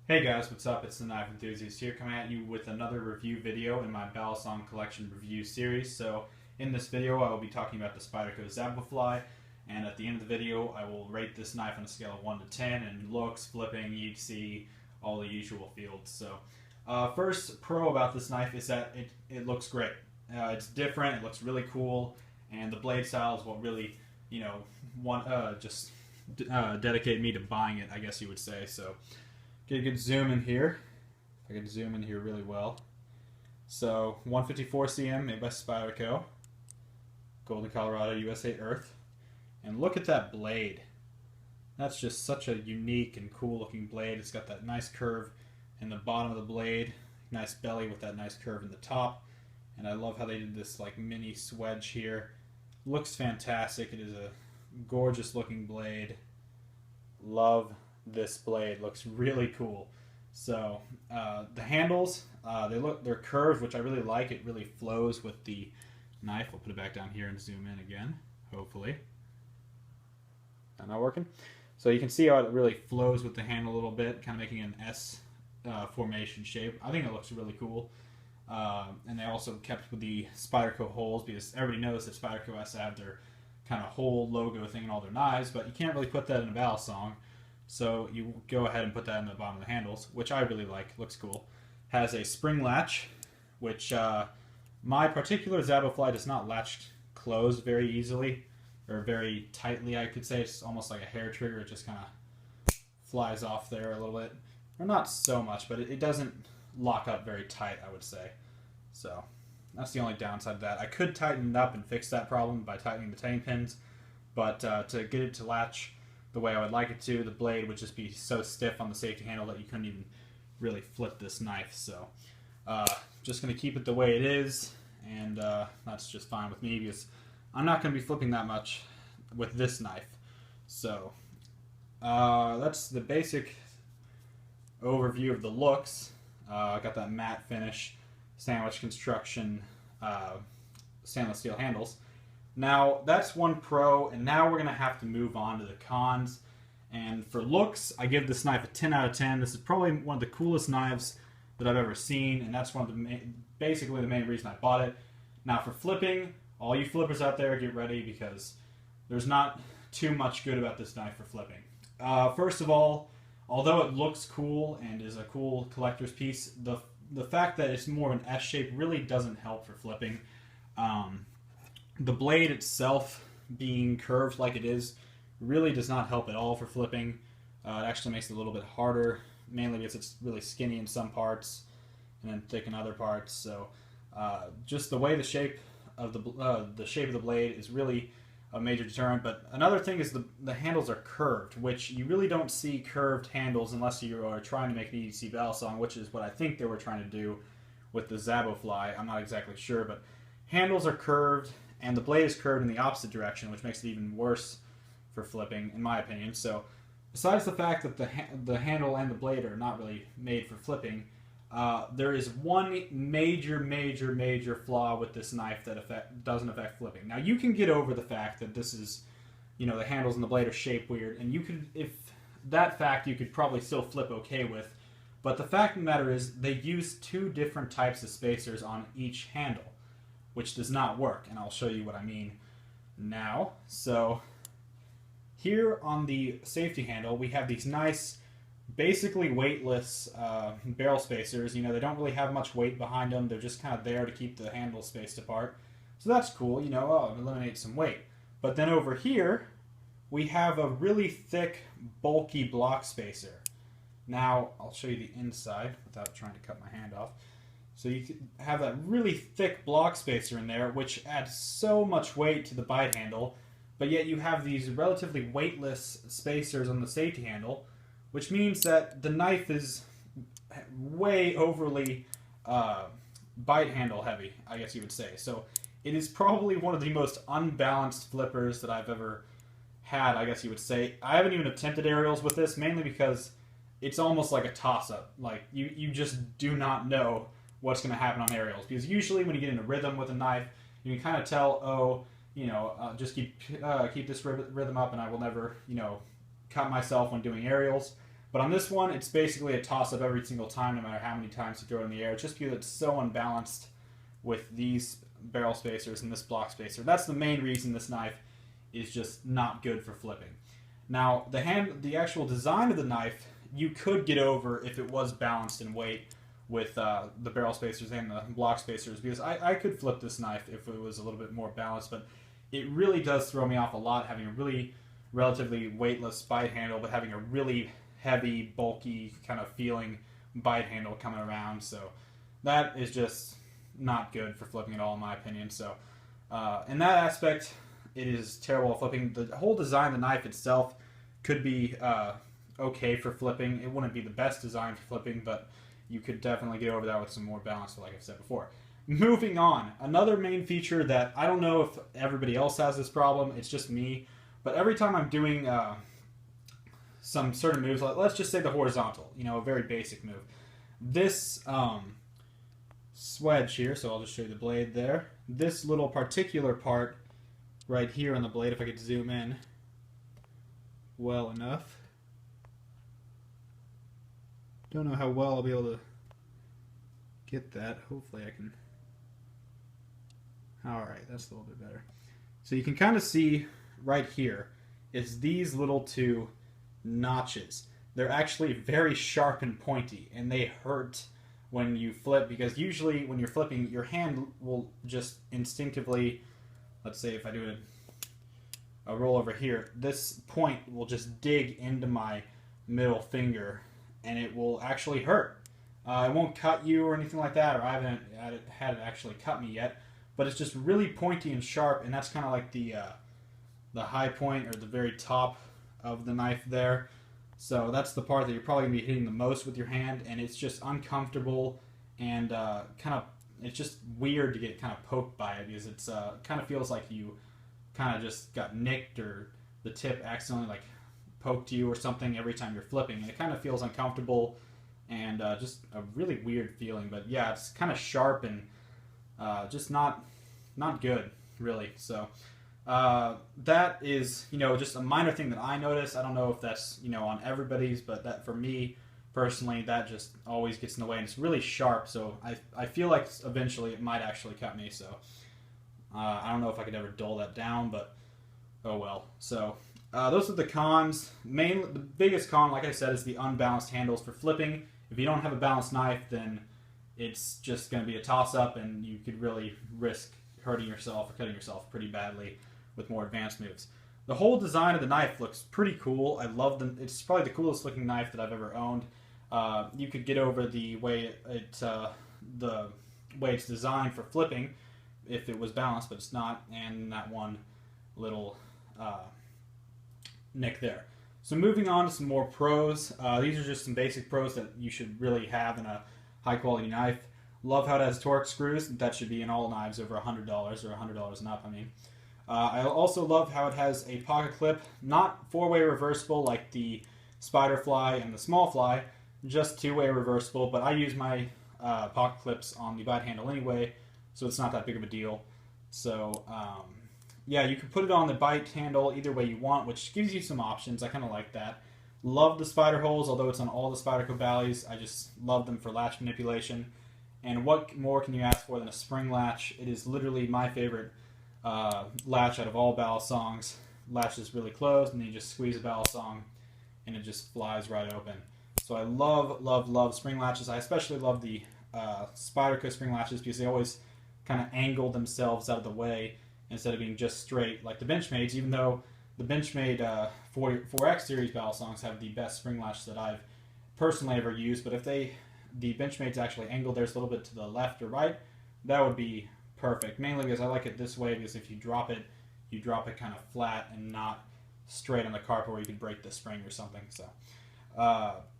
Hey guys, what's up? It's the Knife Enthusiast here, coming at you with another review video in my Balisong collection review series. So in this video I will be talking about the Spyderco Szabofly, and at the end of the video I will rate this knife on a scale of 1 to 10, and looks, flipping, EDC, all the usual fields. So first pro about this knife is that it looks great. It's different, it looks really cool, and the blade style is what really, dedicate me to buying it, I guess you would say. So get a good zoom in here. If I could zoom in here really well. So 154 cm made by Spyderco, Golden, Colorado, USA Earth. And look at that blade. That's just such a unique and cool looking blade. It's got that nice curve in the bottom of the blade, nice belly with that nice curve in the top. And I love how they did this like mini swedge here. Looks fantastic. It is a gorgeous looking blade. Love this blade. Looks really cool. So the handles, they're curved, which I really like. It really flows with the knife. We'll put it back down here and zoom in again, hopefully. Not working. So you can see how it really flows with the handle a little bit, kind of making an S formation shape. I think it looks really cool. And they also kept with the Spyderco holes, because everybody knows that Spyderco has to have their kind of whole logo thing in all their knives, but you can't really put that in a Balisong. So you go ahead and put that in the bottom of the handles, which I really like. Looks cool. Has a spring latch, which my particular Szabofly does not latch closed very easily, or very tightly, I could say. It's almost like a hair trigger. It just kind of flies off there a little bit. Or not so much, but it doesn't lock up very tight, I would say. So that's the only downside of that. I could tighten it up and fix that problem by tightening the tetting pins, but to get it to latch the way I would like it to, the blade would just be so stiff on the safety handle that you couldn't even really flip this knife. So just going to keep it the way it is, and that's just fine with me, because I'm not going to be flipping that much with this knife. So that's the basic overview of the looks. I got that matte finish, sandwich construction, stainless steel handles. Now, that's one pro, and now we're going to have to move on to the cons. And for looks, I give this knife a 10 out of 10. This is probably one of the coolest knives that I've ever seen, and that's one of the basically the main reason I bought it. Now, for flipping, all you flippers out there, get ready, because there's not too much good about this knife for flipping. First of all, although it looks cool and is a cool collector's piece, the fact that it's more of an S shape really doesn't help for flipping. The blade itself being curved like it is really does not help at all for flipping. It actually makes it a little bit harder, mainly because it's really skinny in some parts and then thick in other parts. So just the way the shape of the blade is really a major deterrent. But another thing is the handles are curved, which you really don't see curved handles unless you are trying to make an EDC Balisong, which is what I think they were trying to do with the Szabofly. I'm not exactly sure, but handles are curved, and the blade is curved in the opposite direction, which makes it even worse for flipping, in my opinion. So besides the fact that the handle and the blade are not really made for flipping, there is one major flaw with this knife that doesn't affect flipping. Now, you can get over the fact that this is, the handles and the blade are shaped weird, and you could, if that fact, you could probably still flip okay with. But the fact of the matter is, they use two different types of spacers on each handle, which does not work, and I'll show you what I mean now. So here on the safety handle, we have these nice, basically weightless barrel spacers. They don't really have much weight behind them. They're just kind of there to keep the handles spaced apart. So that's cool, it eliminates some weight. But then over here, we have a really thick, bulky block spacer. Now, I'll show you the inside without trying to cut my hand off. So you have that really thick block spacer in there, which adds so much weight to the bite handle, but yet you have these relatively weightless spacers on the safety handle, which means that the knife is way overly bite handle heavy, I guess you would say. So it is probably one of the most unbalanced flippers that I've ever had, I guess you would say. I haven't even attempted aerials with this, mainly because it's almost like a toss-up. Like, you just do not know what's going to happen on aerials, because usually when you get in a rhythm with a knife, you can kind of tell, just keep this rhythm up, and I will never, cut myself when doing aerials. But on this one, it's basically a toss-up every single time, no matter how many times you throw it in the air, just because it's so unbalanced with these barrel spacers and this block spacer. That's the main reason this knife is just not good for flipping. Now, the actual design of the knife, you could get over if it was balanced in weight with the barrel spacers and the block spacers, because I could flip this knife if it was a little bit more balanced, but it really does throw me off a lot, having a really relatively weightless bite handle, but having a really heavy, bulky kind of feeling bite handle coming around. So that is just not good for flipping at all, in my opinion. So in that aspect, it is terrible at flipping. The whole design of the knife itself could be okay for flipping. It wouldn't be the best design for flipping, but you could definitely get over that with some more balance, like I've said before. Moving on, another main feature that I don't know if everybody else has this problem, it's just me, but every time I'm doing some certain moves, like let's just say the horizontal, a very basic move. This swedge here, so I'll just show you the blade there. This little particular part right here on the blade, if I could zoom in well enough. Don't know how well I'll be able to get that. Hopefully I can. Alright, that's a little bit better. So you can kind of see right here is these little two notches. They're actually very sharp and pointy, and they hurt when you flip, because usually when you're flipping, your hand will just instinctively, let's say if I do a roll over here, this point will just dig into my middle finger, and it will actually hurt. It won't cut you or anything like that, or I haven't had it actually cut me yet, but it's just really pointy and sharp, and that's kind of like the high point, or the very top of the knife there. So that's the part that you're probably going to be hitting the most with your hand, and it's just uncomfortable, and it's just weird to get kind of poked by it, because it's kind of feels like you kind of just got nicked, or the tip accidentally like poked you or something every time you're flipping, and it kind of feels uncomfortable and just a really weird feeling. But yeah, it's kind of sharp and just not good, really. So that is, just a minor thing that I notice. I don't know if that's, on everybody's, but that for me personally, that just always gets in the way, and it's really sharp. So I feel like eventually it might actually cut me. So I don't know if I could ever dull that down, but oh well. So those are the cons. The biggest con, like I said, is the unbalanced handles for flipping. If you don't have a balanced knife, then it's just going to be a toss-up, and you could really risk hurting yourself or cutting yourself pretty badly with more advanced moves. The whole design of the knife looks pretty cool. I love them. It's probably the coolest looking knife that I've ever owned. You could get over the way it's designed for flipping if it was balanced, but it's not, and that one little nick there. So moving on to some more pros. These are just some basic pros that you should really have in a high quality knife. Love how it has Torx screws. That should be in all knives over $100 or $100 and up, I mean. I also love how it has a pocket clip, not four-way reversible like the Spyderfly and the Small Fly, just two-way reversible, but I use my pocket clips on the bite handle anyway, so it's not that big of a deal. So yeah, you can put it on the bite handle either way you want, which gives you some options. I kind of like that. Love the spider holes, although it's on all the Spyderco Ballys. I just love them for latch manipulation. And what more can you ask for than a spring latch? It is literally my favorite latch out of all Balisongs. Latch is really closed, and then you just squeeze a Balisong, and it just flies right open. So I love, love, love spring latches. I especially love the Spyderco spring latches, because they always kind of angle themselves out of the way instead of being just straight like the Benchmades, even though the Benchmade 4X series Balisongs have the best spring latch that I've personally ever used. But if the Benchmades actually angle theirs a little bit to the left or right, that would be perfect. Mainly because I like it this way, because if you drop it kind of flat and not straight on the carpet where you could break the spring or something. So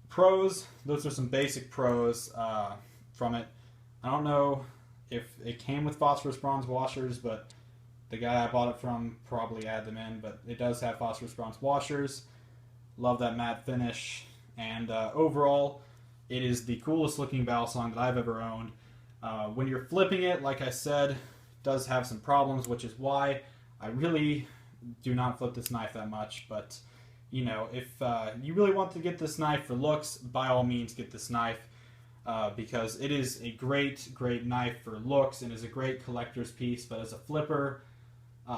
pros, those are some basic pros from it. I don't know if it came with phosphorus bronze washers, but the guy I bought it from probably added them in, but it does have phosphorus bronze washers. Love that matte finish, and overall, it is the coolest looking Balisong that I've ever owned. When you're flipping it, like I said, it does have some problems, which is why I really do not flip this knife that much, but you know, if you really want to get this knife for looks, by all means get this knife. Because it is a great, great knife for looks and is a great collector's piece. But as a flipper,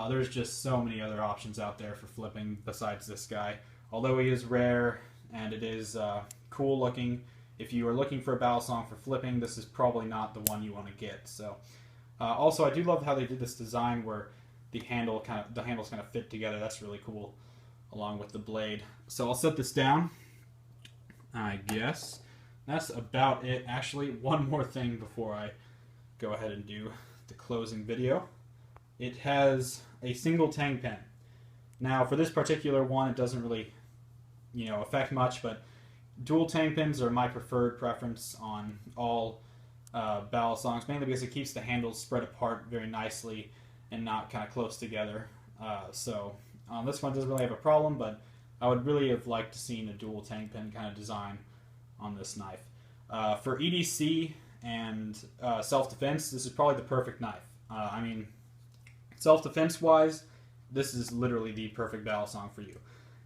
there's just so many other options out there for flipping besides this guy. Although he is rare and it is cool looking, if you are looking for a Balisong for flipping, this is probably not the one you want to get. So, also, I do love how they did this design where the handles kind of fit together. That's really cool, along with the blade. So I'll set this down, I guess. That's about it. Actually, one more thing before I go ahead and do the closing video. It has a single tang pen. Now, for this particular one, it doesn't really, affect much, but dual tang pins are my preferred preference on all Balisongs, mainly because it keeps the handles spread apart very nicely and not kind of close together. So on this one, it doesn't really have a problem, but I would really have liked to seen a dual tang pin kind of design on this knife. For EDC and self-defense, this is probably the perfect knife. I mean, self-defense wise, this is literally the perfect Balisong for you.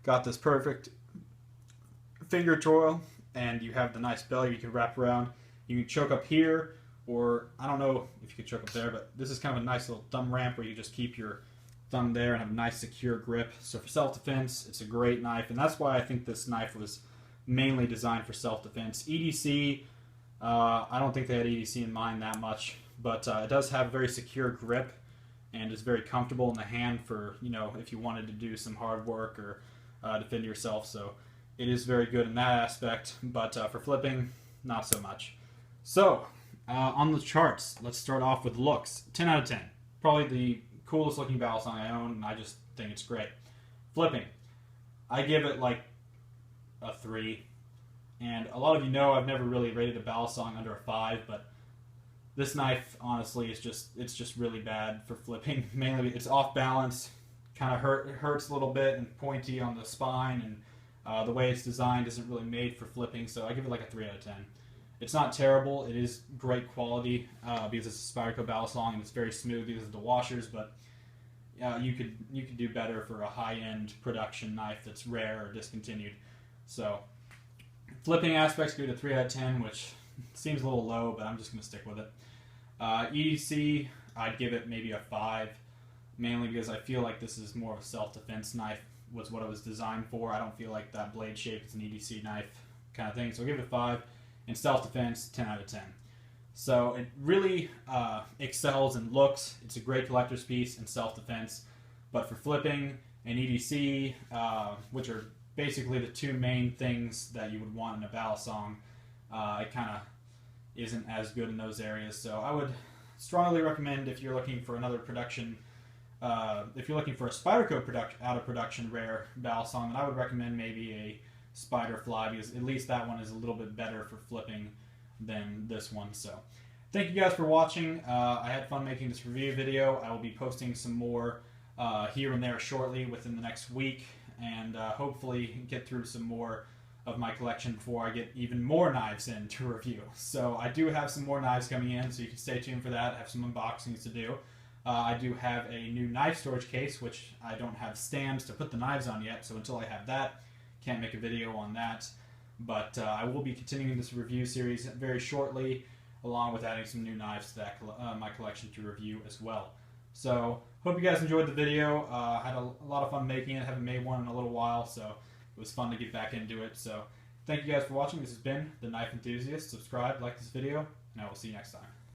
Got this perfect finger choil, and you have the nice belly you can wrap around. You can choke up here, or I don't know if you could choke up there, but this is kind of a nice little thumb ramp where you just keep your thumb there and have a nice secure grip. So for self-defense, it's a great knife, and that's why I think this knife was mainly designed for self-defense. EDC, I don't think they had EDC in mind that much, but it does have a very secure grip and is very comfortable in the hand for, if you wanted to do some hard work or defend yourself. So it is very good in that aspect, but for flipping, not so much. So, on the charts, let's start off with looks. 10 out of 10. Probably the coolest looking Balisong I own, and I just think it's great. Flipping, I give it like a 3. And a lot of you know I've never really rated a Balisong under a 5, but this knife, honestly, is just really bad for flipping. Mainly, it's off balance, kind of hurts a little bit and pointy on the spine, and the way it's designed isn't really made for flipping. So I give it like a 3 out of 10. It's not terrible. It is great quality because it's a Spyderco Balisong and it's very smooth because of the washers. But you could do better for a high-end production knife that's rare or discontinued. So flipping aspects, give it a 3 out of 10, which seems a little low, but I'm just going to stick with it. EDC, I'd give it maybe a 5, mainly because I feel like this is more of a self-defense knife, was what it was designed for. I don't feel like that blade shape is an EDC knife kind of thing, so I'll give it a 5. In self-defense, 10 out of 10. So it really excels in looks. It's a great collector's piece in self-defense, but for flipping and EDC, which are basically the two main things that you would want in a Balisong, it kind of isn't as good in those areas. So I would strongly recommend, if you're looking for another production, if you're looking for a Spyderco out of production rare Balisong, then I would recommend maybe a Spyderfly, because at least that one is a little bit better for flipping than this one. So thank you guys for watching. I had fun making this review video. I will be posting some more here and there shortly within the next week, and hopefully get through some more of my collection before I get even more knives in to review. So I do have some more knives coming in, so you can stay tuned for that. I have some unboxings to do. I do have a new knife storage case, which I don't have stands to put the knives on yet, so until I have that, can't make a video on that. But I will be continuing this review series very shortly, along with adding some new knives to that my collection to review as well. So hope you guys enjoyed the video. Had a lot of fun making it. Haven't made one in a little while, so it was fun to get back into it. So thank you guys for watching. This has been The Knife Enthusiast. Subscribe, like this video, and I will see you next time.